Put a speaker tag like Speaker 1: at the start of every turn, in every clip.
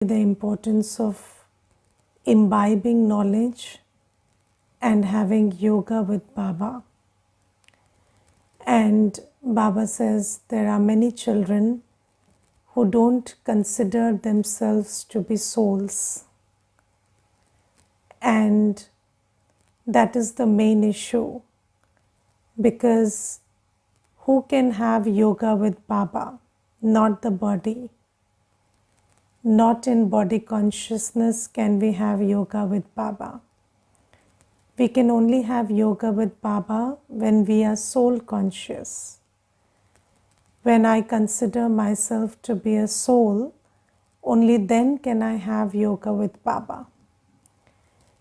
Speaker 1: the importance of imbibing knowledge and having yoga with Baba. And Baba says there are many children who don't consider themselves to be souls. And that is the main issue, because who can have yoga with Baba? Not the body. Not in body consciousness can we have yoga with Baba. We can only have yoga with Baba when we are soul conscious. When I consider myself to be a soul, only then can I have yoga with Baba.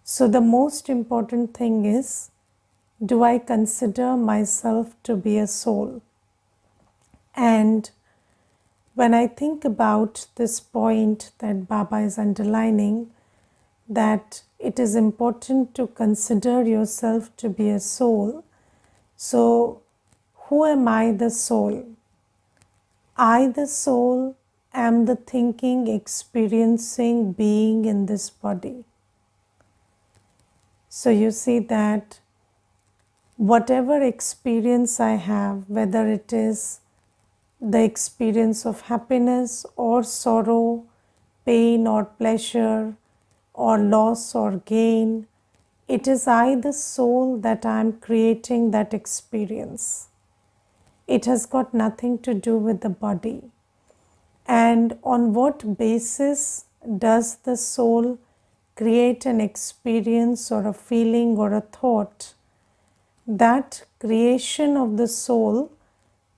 Speaker 1: So the most important thing is, do I consider myself to be a soul? And when I think about this point that Baba is underlining, that it is important to consider yourself to be a soul. So, who am I, the soul? I, the soul, am the thinking, experiencing being in this body. So you see that whatever experience I have, whether it is the experience of happiness or sorrow, pain or pleasure, or loss or gain, it is I, the soul, that I am creating that experience. It has got nothing to do with the body. And on what basis does the soul create an experience or a feeling or a thought? That creation of the soul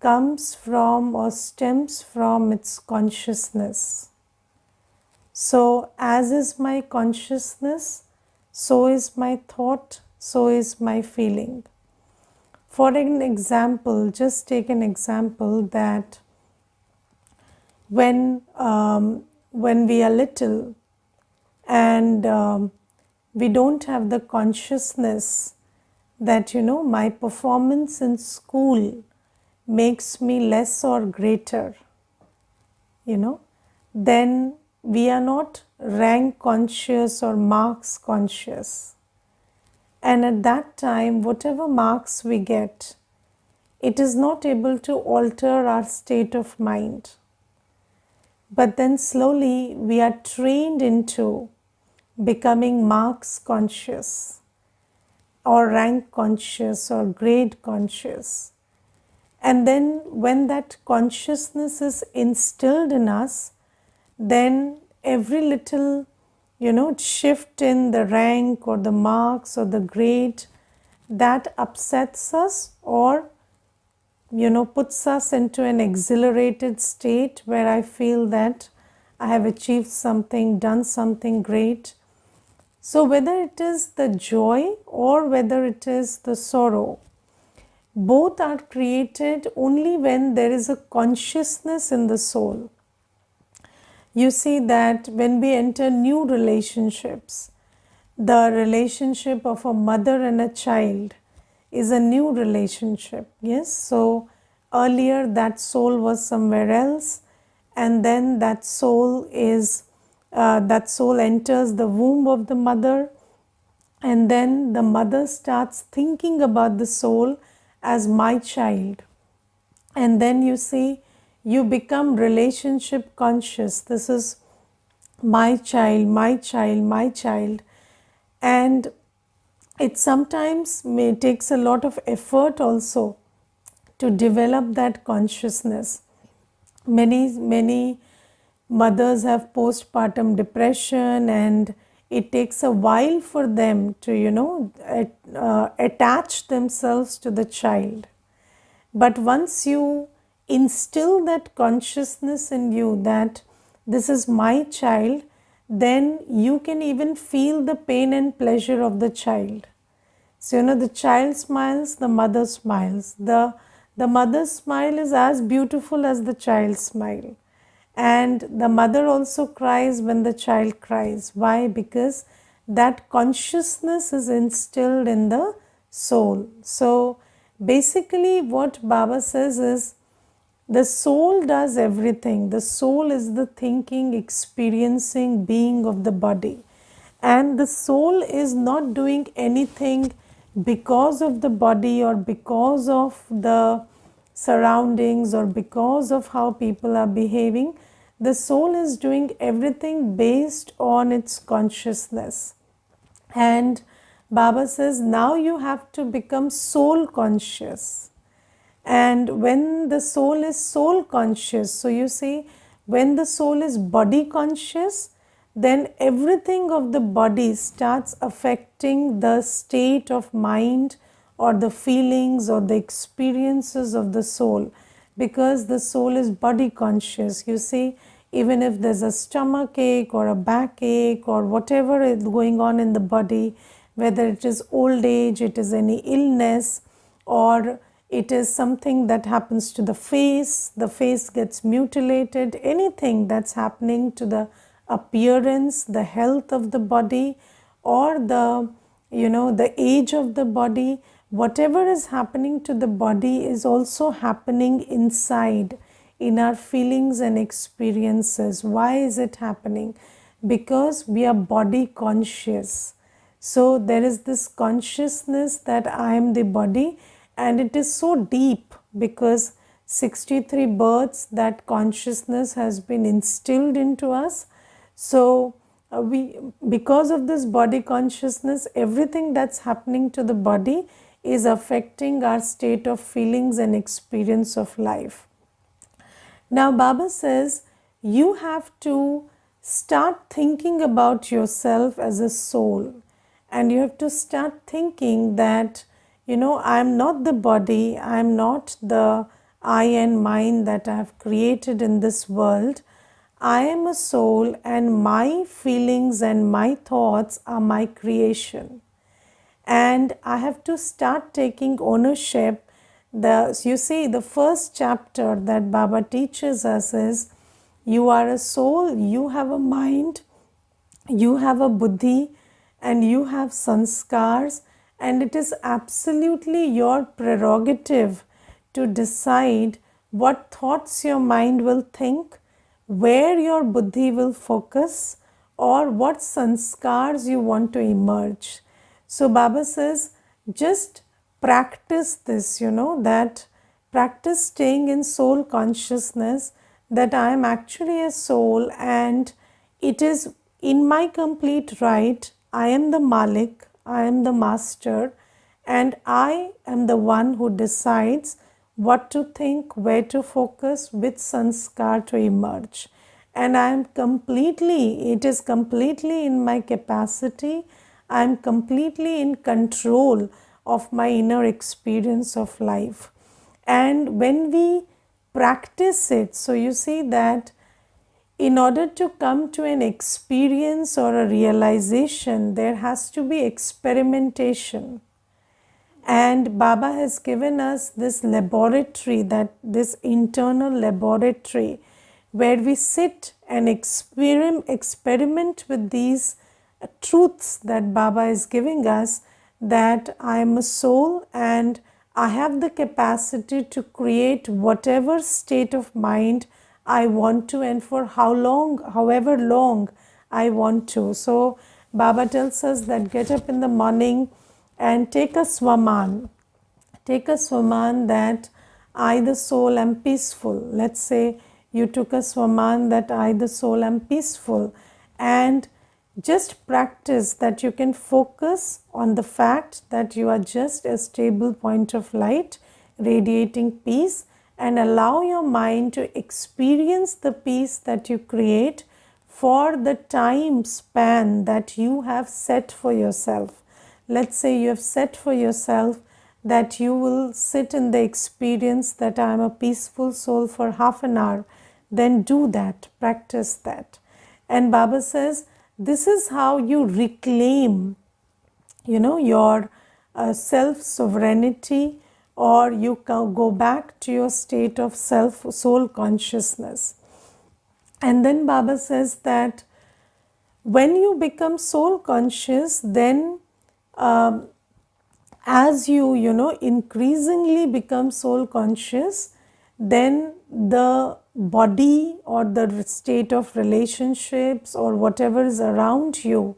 Speaker 1: comes from or stems from its consciousness. So, as is my consciousness, so is my thought, so is my feeling. For an example, just take an example that when we are little and we don't have the consciousness that, my performance in school makes me less or greater, then we are not rank conscious or marks conscious. And at that time, whatever marks we get, it is not able to alter our state of mind. But then slowly we are trained into becoming marks conscious or rank conscious or grade conscious. And then when that consciousness is instilled in us, then every little, shift in the rank or the marks or the grade, that upsets us or, puts us into an exhilarated state where I feel that I have achieved something, done something great. So whether it is the joy or whether it is the sorrow, both are created only when there is a consciousness in the soul. You see that when we enter new relationships, the relationship of a mother and a child is a new relationship. Yes, so earlier that soul was somewhere else, and then that soul enters the womb of the mother, and then the mother starts thinking about the soul as my child, and then you see you become relationship conscious. This is my child, my child, my child. And it sometimes takes a lot of effort also to develop that consciousness. Many mothers have postpartum depression, and it takes a while for them to, attach themselves to the child. But once you instill that consciousness in you that this is my child, then you can even feel the pain and pleasure of the child. So, the child smiles, the mother smiles. The mother's smile is as beautiful as the child's smile. And the mother also cries when the child cries. Why? Because that consciousness is instilled in the soul. So, basically what Baba says is, The soul does everything. The soul is the thinking, experiencing being of the body. And the soul is not doing anything because of the body or because of the surroundings or because of how people are behaving. The soul is doing everything based on its consciousness. And Baba says, now you have to become soul conscious. And when the soul is soul conscious, so you see, when the soul is body conscious, then everything of the body starts affecting the state of mind or the feelings or the experiences of the soul, because the soul is body conscious. You see, even if there's a stomach ache or a backache or whatever is going on in the body, whether it is old age, it is any illness, or it is something that happens to the face gets mutilated, anything that's happening to the appearance, the health of the body, or the age of the body, whatever is happening to the body is also happening inside in our feelings and experiences. Why is it happening? Because we are body conscious. So there is this consciousness that I am the body, and it is so deep because 63 births that consciousness has been instilled into us. So because of this body consciousness, everything that's happening to the body is affecting our state of feelings and experience of life. Now Baba says you have to start thinking about yourself as a soul, and you have to start thinking that, I am not the body, I am not the I and mind that I have created in this world. I am a soul, and my feelings and my thoughts are my creation. And I have to start taking ownership. You see, the first chapter that Baba teaches us is, you are a soul, you have a mind, you have a buddhi, and you have sanskars, and it is absolutely your prerogative to decide what thoughts your mind will think, where your buddhi will focus, or what sanskars you want to emerge. So Baba says, just practice this, that practice staying in soul consciousness, that I am actually a soul and it is in my complete right. I am the Malik, I am the master, and I am the one who decides what to think, where to focus, which sanskar to emerge. And it is completely in my capacity, I am completely in control of my inner experience of life. And when we practice it, so you see that in order to come to an experience or a realization, there has to be experimentation. And Baba has given us this laboratory, this internal laboratory, where we sit and experiment with these truths that Baba is giving us, that I am a soul and I have the capacity to create whatever state of mind I want to, and for however long I want to. So Baba tells us that get up in the morning and take a swaman. Take a swaman that I, the soul, am peaceful. Let's say you took a swaman that I, the soul, am peaceful, and just practice that you can focus on the fact that you are just a stable point of light radiating peace, and allow your mind to experience the peace that you create for the time span that you have set for yourself. Let's say you have set for yourself that you will sit in the experience that I am a peaceful soul for half an hour. Then do that, practice that. And Baba says, this is how you reclaim, your self sovereignty, or you go back to your state of soul consciousness. And then Baba says that when you become soul conscious, then as you increasingly become soul conscious, then the body or the state of relationships or whatever is around you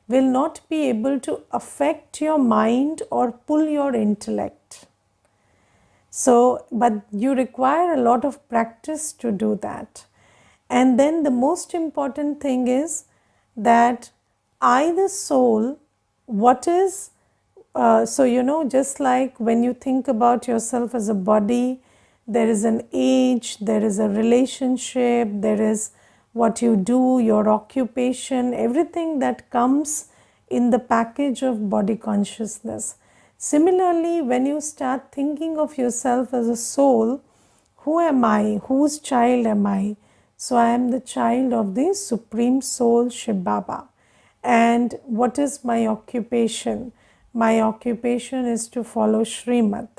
Speaker 1: will not be able to affect your mind or pull your intellect. So, but you require a lot of practice to do that. And then the most important thing is that I, the soul, what is, so just like when you think about yourself as a body, there is an age, there is a relationship, there is what you do, your occupation, everything that comes in the package of body consciousness. Similarly, when you start thinking of yourself as a soul, who am I? Whose child am I? So I am the child of the Supreme Soul Shiv Baba. And what is my occupation? My occupation is to follow Srimad.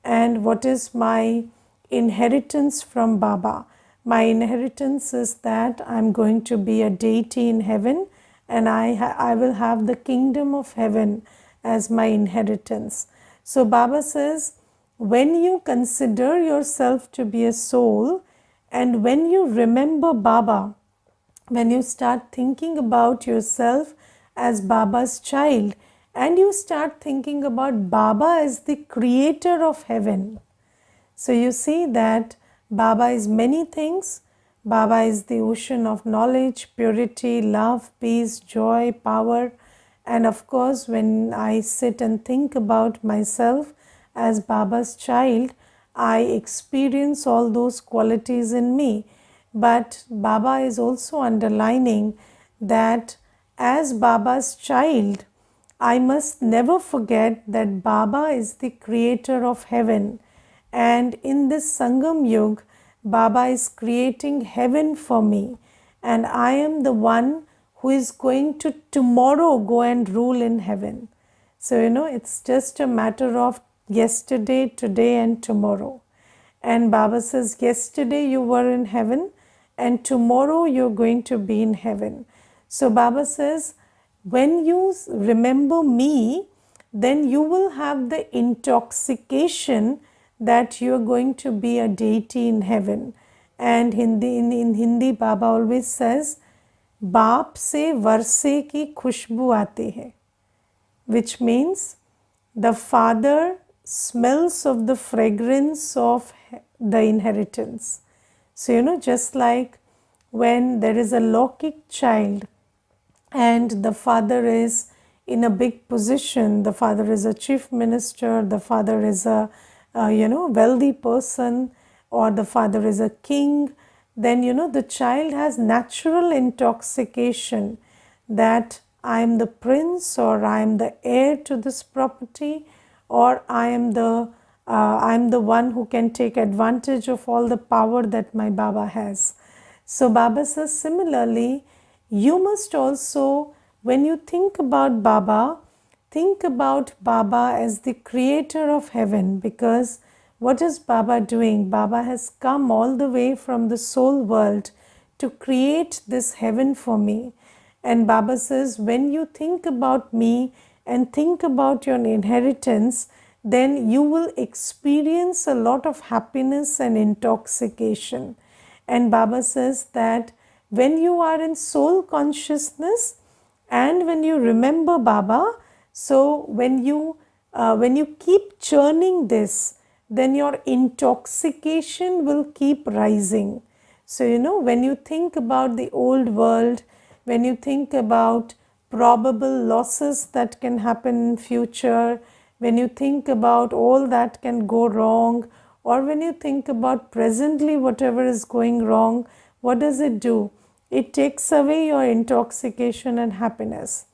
Speaker 1: And what is my inheritance from Baba? My inheritance is that I'm going to be a deity in heaven, and I will have the kingdom of heaven as my inheritance. So Baba says, when you consider yourself to be a soul, and when you remember Baba, when you start thinking about yourself as Baba's child, and you start thinking about Baba as the creator of heaven. So you see that Baba is many things. Baba is the ocean of knowledge, purity, love, peace, joy, power. And of course, when I sit and think about myself as Baba's child, I experience all those qualities in me. But Baba is also underlining that as Baba's child, I must never forget that Baba is the creator of heaven. And in this Sangam Yug, Baba is creating heaven for me. And I am the one who is going to tomorrow go and rule in heaven. So, it's just a matter of yesterday, today, and tomorrow. And Baba says, yesterday you were in heaven, and tomorrow you're going to be in heaven. So Baba says, when you remember me, then you will have the intoxication that you are going to be a deity in heaven. And in Hindi, Baba always says, बाप से वर्षे की खुशबू आती है, which means the father smells of the fragrance of the inheritance. So, just like when there is a Lokik child and the father is in a big position, the father is a chief minister, the father is a wealthy person, or the father is a king, then the child has natural intoxication that I am the prince, or I am the heir to this property, or I am the one who can take advantage of all the power that my Baba has. So Baba says, similarly, you must also, when you think about Baba as the creator of heaven, because what is Baba doing? Baba has come all the way from the soul world to create this heaven for me. And Baba says, when you think about me and think about your inheritance, then you will experience a lot of happiness and intoxication. And Baba says that when you are in soul consciousness and when you remember Baba, so when you keep churning this, then your intoxication will keep rising. So, when you think about the old world, when you think about probable losses that can happen in future, when you think about all that can go wrong, or when you think about presently whatever is going wrong, what does it do? It takes away your intoxication and happiness.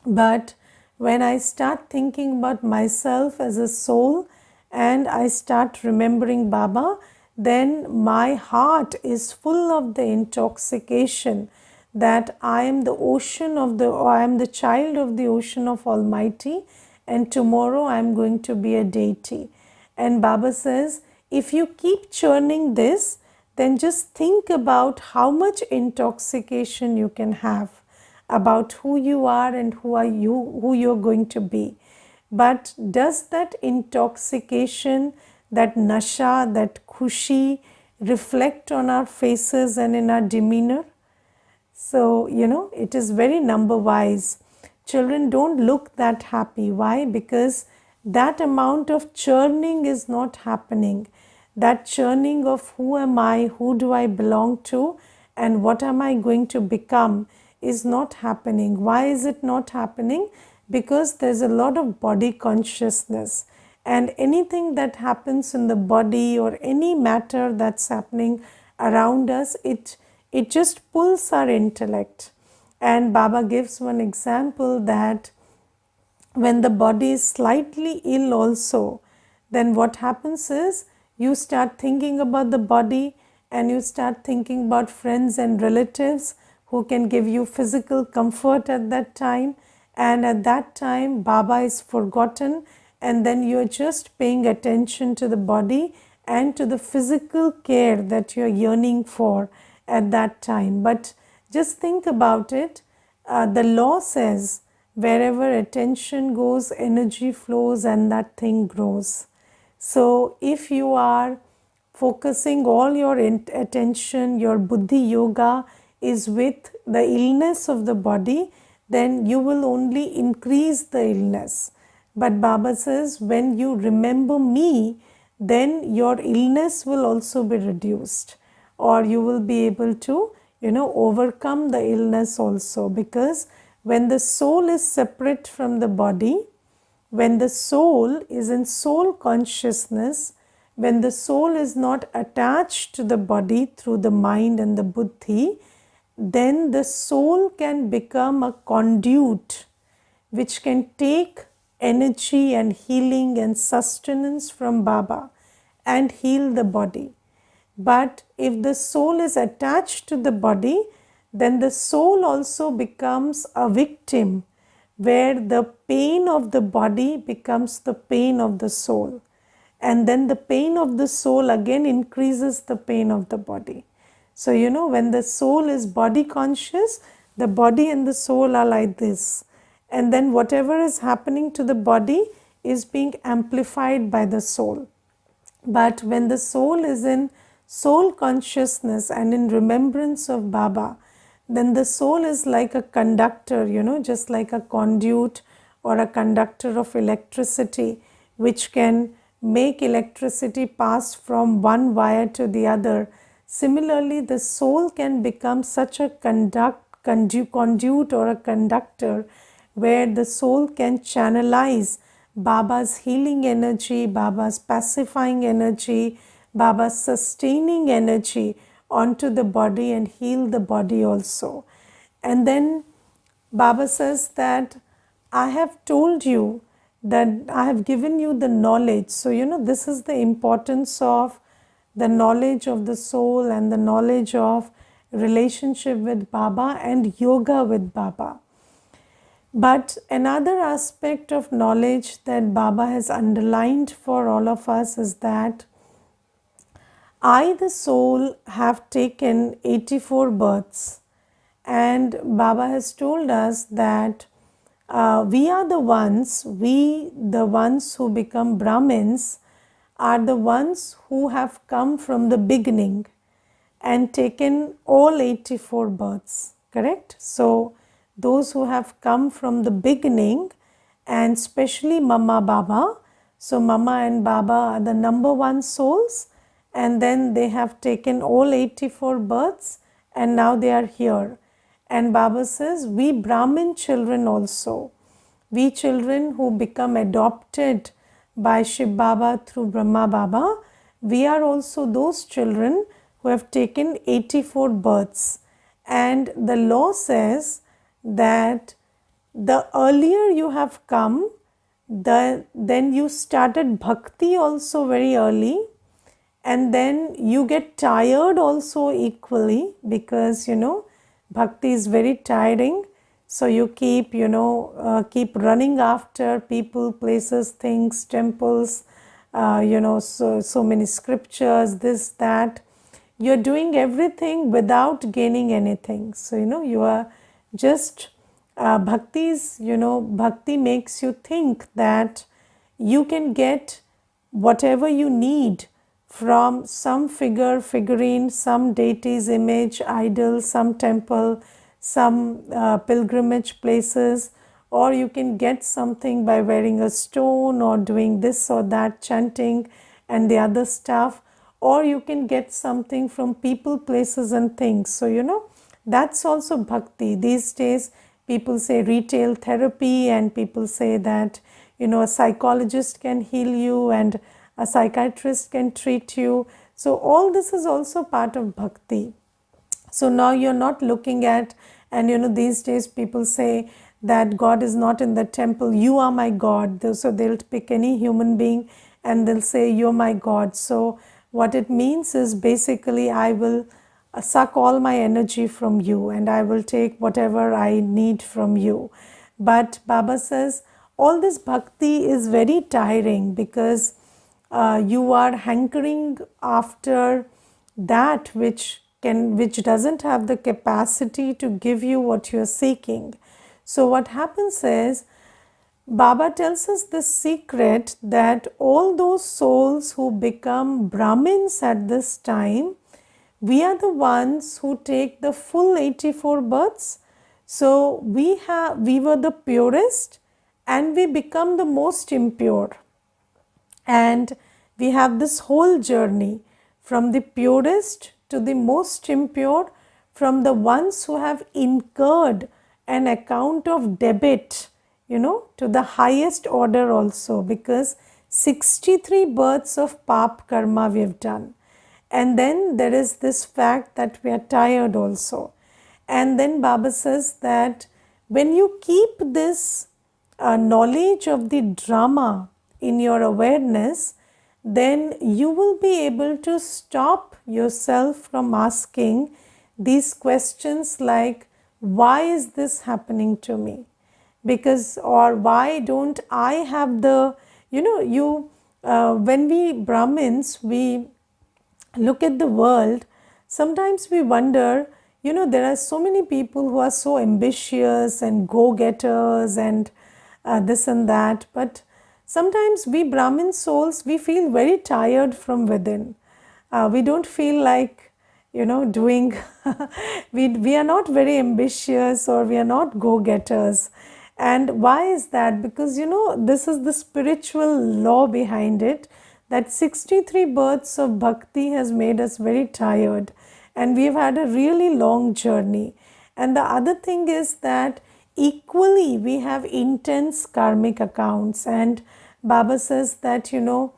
Speaker 1: But when I start thinking about myself as a soul and I start remembering Baba, then my heart is full of the intoxication that I am I am the child of the ocean of Almighty, and tomorrow I am going to be a deity. And Baba says, if you keep churning this, then just think about how much intoxication you can have about who you are and who you're going to be. But does that intoxication, that nasha, that khushi, reflect on our faces and in our demeanor. So, it is very number wise. Children don't look that happy. Why? Because that amount of churning is not happening. That churning of who am I, who do I belong to, and what am I going to become is not happening. Why is it not happening? Because there's a lot of body consciousness, and anything that happens in the body or any matter that's happening around us, it just pulls our intellect. And Baba gives one example that when the body is slightly ill also, then what happens is you start thinking about the body, and you start thinking about friends and relatives who can give you physical comfort at that time, and at that time Baba is forgotten, and then you are just paying attention to the body and to the physical care that you are yearning for at that time. But just think about it. The law says wherever attention goes, energy flows, and that thing grows. So if you are focusing all your attention, your buddhi yoga is with the illness of the body, then you will only increase the illness. But Baba says, when you remember me, then your illness will also be reduced, or you will be able to, overcome the illness also. Because when the soul is separate from the body, when the soul is in soul consciousness, when the soul is not attached to the body through the mind and the buddhi, then the soul can become a conduit which can take energy and healing and sustenance from Baba and heal the body. But if the soul is attached to the body, then the soul also becomes a victim, where the pain of the body becomes the pain of the soul. And then the pain of the soul again increases the pain of the body. So, when the soul is body conscious, the body and the soul are like this. And then whatever is happening to the body is being amplified by the soul. But when the soul is in soul consciousness and in remembrance of Baba, then the soul is like a conductor, just like a conduit or a conductor of electricity, which can make electricity pass from one wire to the other. Similarly, the soul can become such a conduit or a conductor, where the soul can channelize Baba's healing energy, Baba's pacifying energy, Baba's sustaining energy onto the body and heal the body also. And then Baba says that I have told you that I have given you the knowledge. So, this is the importance of the knowledge of the soul and the knowledge of relationship with Baba and yoga with Baba. But another aspect of knowledge that Baba has underlined for all of us is that I, the soul, have taken 84 births, and Baba has told us that we are the ones who become Brahmins, are the ones who have come from the beginning and taken all 84 births, correct? So, those who have come from the beginning, and especially Mama Baba, so Mama and Baba are the number one souls, and then they have taken all 84 births and now they are here. And Baba says, we Brahmin children also, we children who become adopted by Shiv Baba through Brahma Baba, we are also those children who have taken 84 births. And the law says that the earlier you have come, then you started bhakti also very early, and then you get tired also equally, because bhakti is very tiring. So you keep running after people, places, things, temples, so many scriptures, this, that. You're doing everything without gaining anything. So you are just bhakti makes you think that you can get whatever you need from some figurine, some deity's image, idol, some temple, some pilgrimage places, or you can get something by wearing a stone or doing this or that, chanting and the other stuff, or you can get something from people, places and things. So, that's also bhakti. These days, people say retail therapy, and people say that, a psychologist can heal you and a psychiatrist can treat you. So, all this is also part of bhakti. So now you're not looking at, and these days people say that God is not in the temple, you are my God. So they'll pick any human being and they'll say, you're my God. So what it means is basically, I will suck all my energy from you and I will take whatever I need from you. But Baba says, all this bhakti is very tiring because you are hankering after that which doesn't have the capacity to give you what you're seeking. So what happens is, Baba tells us the secret that all those souls who become Brahmins at this time, we are the ones who take the full 84 births. So we were the purest and we become the most impure. And we have this whole journey from the purest to the most impure, from the ones who have incurred an account of debit, to the highest order also, because 63 births of pap karma we have done. And then there is this fact that we are tired also. And then Baba says that when you keep this knowledge of the drama in your awareness, then you will be able to stop yourself from asking these questions like, why is this happening to me? Because, or why don't I have the, when we Brahmins, we look at the world, sometimes we wonder, there are so many people who are so ambitious and go-getters and this and that, but sometimes we Brahmin souls, we feel very tired from within. We don't feel like, doing, we are not very ambitious or we are not go-getters. And why is that? Because, this is the spiritual law behind it, that 63 births of bhakti has made us very tired and we've had a really long journey. And the other thing is that equally we have intense karmic accounts, and Baba says that, you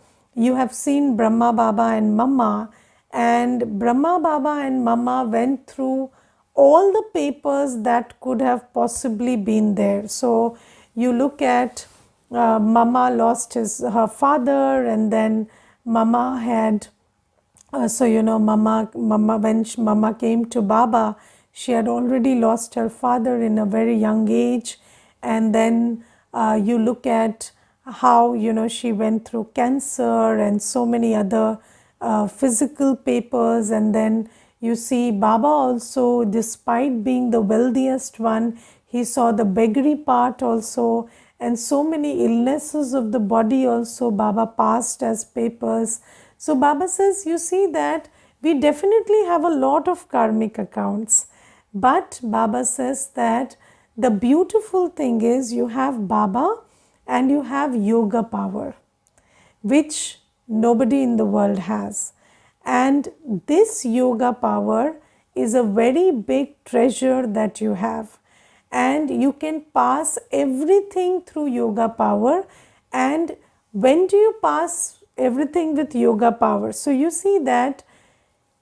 Speaker 1: have seen Brahma Baba and Mama, and Brahma Baba and Mama went through all the papers that could have possibly been there. So you look at Mama lost her father, and then Mama had Mama when Mama came to Baba, she had already lost her father in a very young age. And then you look at how she went through cancer and so many other physical papers. And then you see Baba also, despite being the wealthiest one, he saw the beggary part also, and so many illnesses of the body also Baba passed as papers. So Baba says, you see that we definitely have a lot of karmic accounts, but Baba says that the beautiful thing is you have Baba and you have yoga power, which nobody in the world has. And this yoga power is a very big treasure that you have. And you can pass everything through yoga power. And when do you pass everything with yoga power? So you see that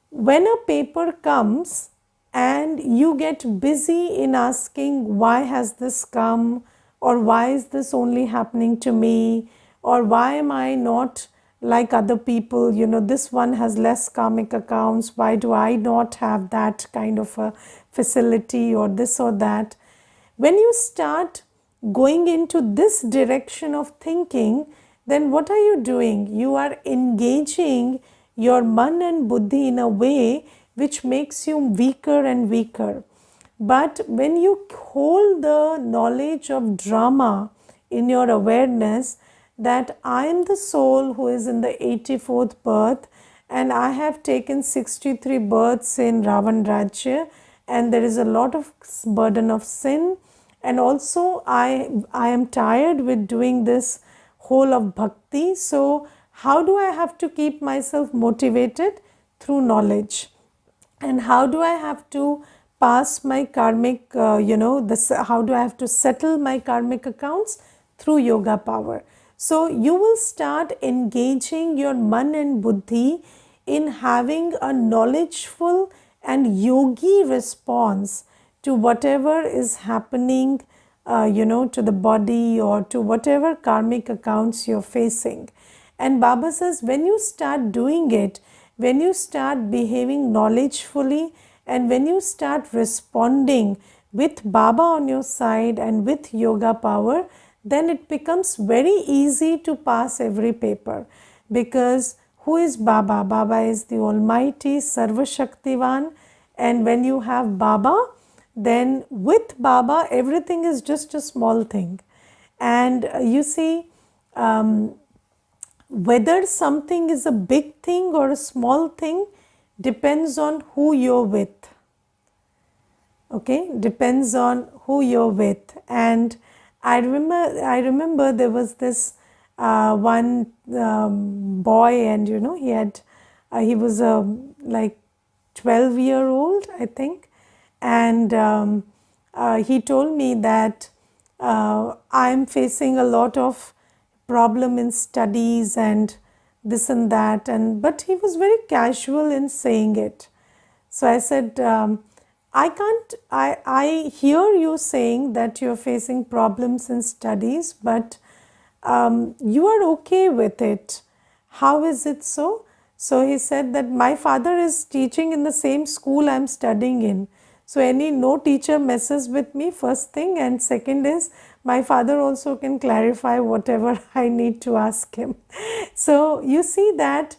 Speaker 1: when a paper comes and you get busy in asking, why has this come? Or why is this only happening to me? Or why am I not like other people? This one has less karmic accounts. Why do I not have that kind of a facility or this or that? When you start going into this direction of thinking, then what are you doing? You are engaging your man and buddhi in a way which makes you weaker and weaker. But when you hold the knowledge of drama in your awareness, that I am the soul who is in the 84th birth, and I have taken 63 births in Ravan Rajya, and there is a lot of burden of sin, and also I am tired with doing this whole of bhakti. So how do I have to keep myself motivated? Through knowledge. And how do I have to pass my karmic, how do I have to settle my karmic accounts? Through yoga power. So you will start engaging your man and buddhi in having a knowledgeful and yogi response to whatever is happening, to the body or to whatever karmic accounts you're facing. And Baba says, when you start doing it, when you start behaving knowledgefully, and when you start responding with Baba on your side and with yoga power, then it becomes very easy to pass every paper. Because who is Baba? Baba is the Almighty, Sarva Shaktivan. And when you have Baba, then with Baba, everything is just a small thing. And you see, whether something is a big thing or a small thing depends on who you're with. Okay, depends on who you're with. And I remember there was this one boy, and he was like 12-year-old, I think, and he told me that I'm facing a lot of problem in studies and this and that, but he was very casual in saying it. So I said, I hear you saying that you're facing problems in studies, but you are okay with it. How is it so? So he said that my father is teaching in the same school I'm studying in. So no teacher messes with me, first thing, and second is my father also can clarify whatever I need to ask him. So you see that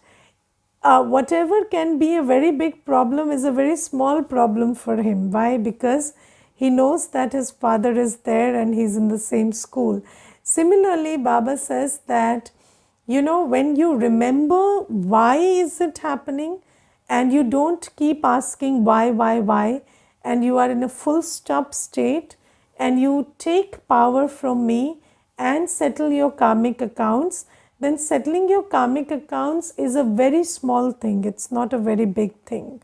Speaker 1: whatever can be a very big problem is a very small problem for him. Why? Because he knows that his father is there and he's in the same school. Similarly, Baba says that, when you remember why is it happening, and you don't keep asking why, and you are in a full stop state, and you take power from me and settle your karmic accounts, then settling your karmic accounts is a very small thing. It's not a very big thing.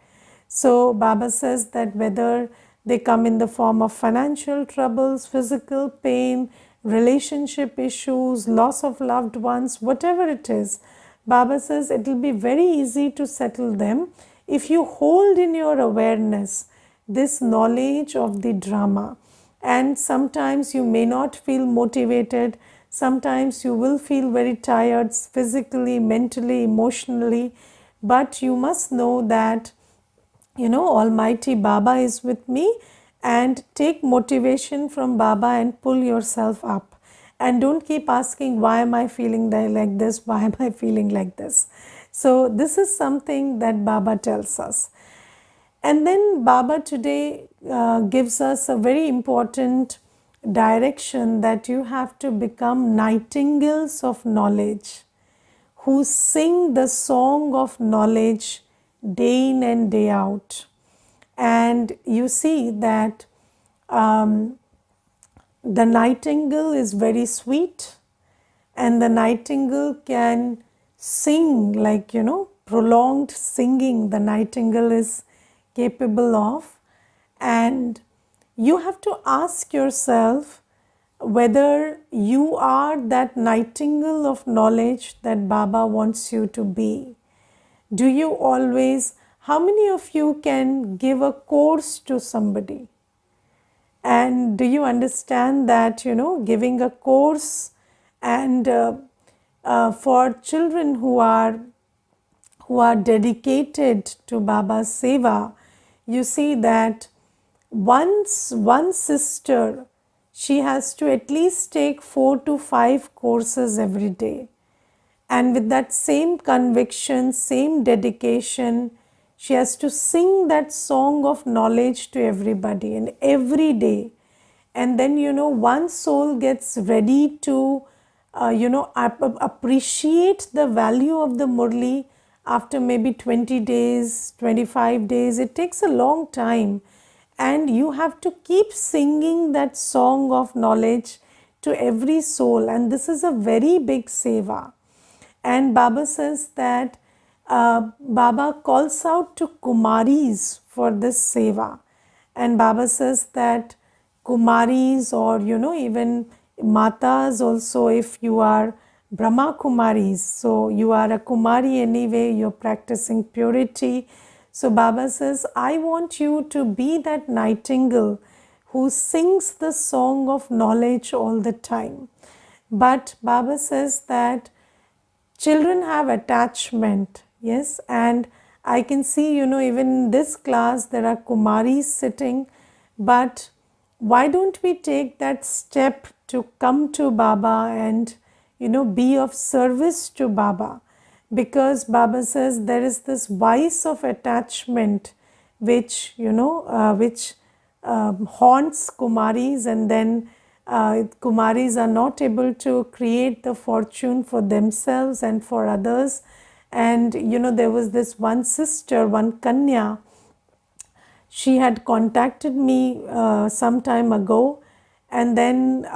Speaker 1: So Baba says that whether they come in the form of financial troubles, physical pain, relationship issues, loss of loved ones, whatever it is, Baba says it will be very easy to settle them if you hold in your awareness this knowledge of the drama. And sometimes you may not feel motivated, sometimes you will feel very tired physically, mentally, emotionally, but you must know that Almighty Baba is with me, and take motivation from Baba and pull yourself up. And don't keep asking, why am I feeling like this? Why am I feeling like this? So this is something that Baba tells us. And then Baba today gives us a very important direction that you have to become nightingales of knowledge, who sing the song of knowledge day in and day out. And you see that the nightingale is very sweet, and the nightingale can sing like, prolonged singing the nightingale is capable of. And you have to ask yourself whether you are that nightingale of knowledge that Baba wants you to be. Do you always, how many of you can give a course to somebody? And do you understand that, giving a course, and for children who are dedicated to Baba's seva, you see that once one sister, she has to at least take 4 to 5 courses every day. And with that same conviction, same dedication, she has to sing that song of knowledge to everybody and every day. And then, one soul gets ready to, appreciate the value of the Murli after maybe 20 days, 25 days. It takes a long time, and you have to keep singing that song of knowledge to every soul, and this is a very big seva. And Baba says that Baba calls out to Kumaris for this seva. And Baba says that Kumaris, or even Matas also, if you are Brahma Kumaris, so you are a Kumari anyway, you're practicing purity. So Baba says, I want you to be that nightingale who sings the song of knowledge all the time. But Baba says that children have attachment, yes, and I can see, even in this class there are Kumaris sitting, but why don't we take that step to come to Baba and be of service to Baba? Because Baba says there is this vice of attachment which haunts Kumaris, and then Kumaris are not able to create the fortune for themselves and for others. And there was this one sister, one Kanya, she had contacted me some time ago, and then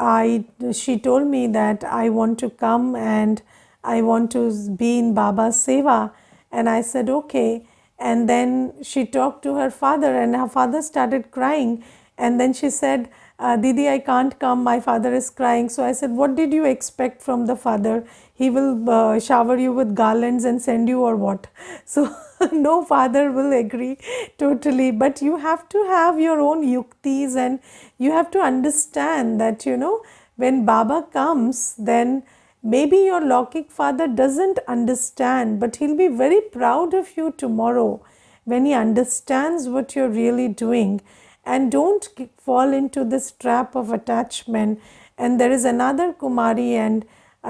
Speaker 1: she told me that I want to come and I want to be in Baba's seva. And I said okay. And then she talked to her father, and her father started crying. And then she said, Didi, I can't come, my father is crying. So I said, what did you expect from the father? He will shower you with garlands and send you, or what? So no father will agree totally. But you have to have your own yuktis, and you have to understand that, when Baba comes, then maybe your Lokik father doesn't understand, but he'll be very proud of you tomorrow when he understands what you're really doing. And don't fall into this trap of attachment. And there is another Kumari, and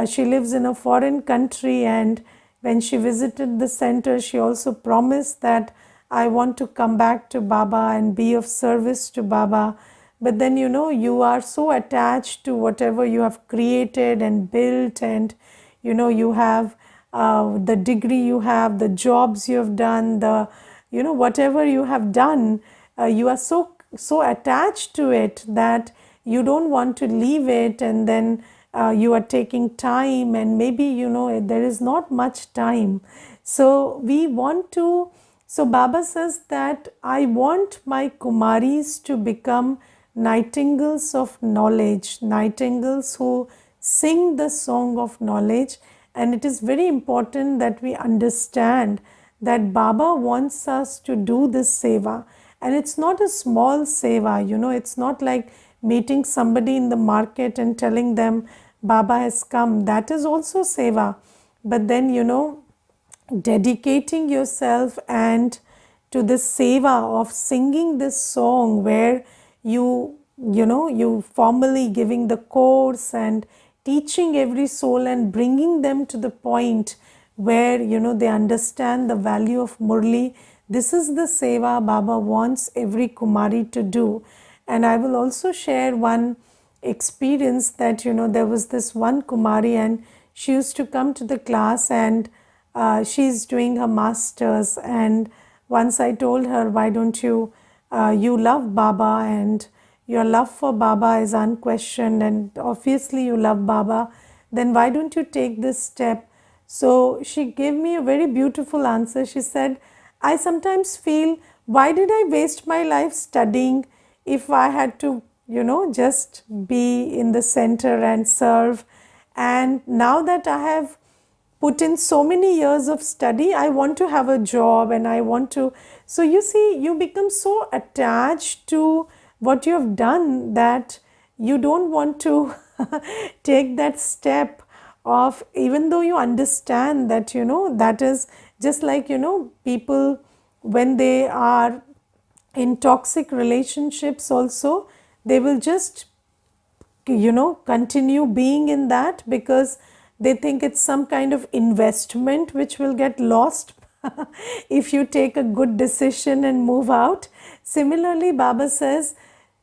Speaker 1: she lives in a foreign country, and when she visited the center, she also promised that I want to come back to Baba and be of service to Baba. But then you are so attached to whatever you have created and built, and you have the degree you have, the jobs you have done, the whatever you have done, you are so attached to it that you don't want to leave it. And then you are taking time, and maybe there is not much time. So we want to, so Baba says that I want my Kumaris to become nightingales of knowledge, nightingales who sing the song of knowledge. And it is very important that we understand that Baba wants us to do this seva. And it's not a small seva, it's not like meeting somebody in the market and telling them Baba has come. That is also seva. But then, dedicating yourself and to this seva of singing this song, where you formally giving the course and teaching every soul and bringing them to the point where they understand the value of Murli. This is the seva Baba wants every Kumari to do. And I will also share one experience that there was this one Kumari, and she used to come to the class, and she's doing her masters. And once I told her, why don't you love Baba, and your love for Baba is unquestioned, and obviously you love Baba, then why don't you take this step? So she gave me a very beautiful answer. She said, I sometimes feel, why did I waste my life studying if I had to just be in the center and serve? And now that I have put in so many years of study, I want to have a job, and I want to. So you see, you become so attached to what you have done that you don't want to take that step of, even though you understand that that is just like people when they are in toxic relationships also, they will just continue being in that because they think it's some kind of investment which will get lost if you take a good decision and move out. Similarly, Baba says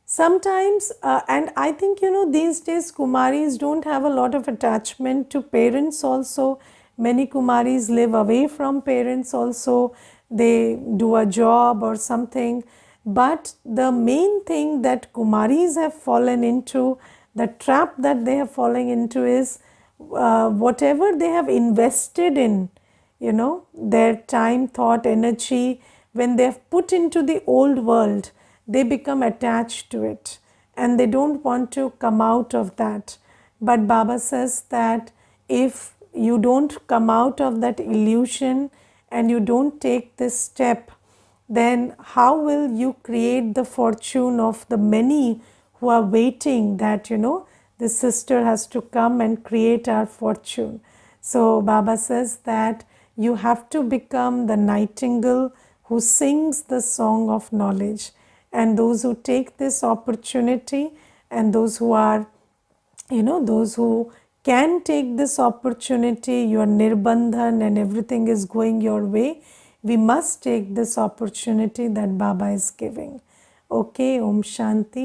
Speaker 1: sometimes, and I think these days Kumaris don't have a lot of attachment to parents also, Many Kumaris live away from parents also. They do a job or something. But the main thing that Kumaris have fallen into, the trap that they have fallen into is whatever they have invested in, their time, thought, energy, when they have put into the old world, they become attached to it and they don't want to come out of that. But Baba says that if you don't come out of that illusion and you don't take this step, then how will you create the fortune of the many who are waiting that, this sister has to come and create our fortune? So Baba says that you have to become the nightingale who sings the song of knowledge. And those who take this opportunity and those who are, those who can take this opportunity, your nirbandhan and everything is going your way, we must take this opportunity that Baba is giving. Okay, Om Shanti.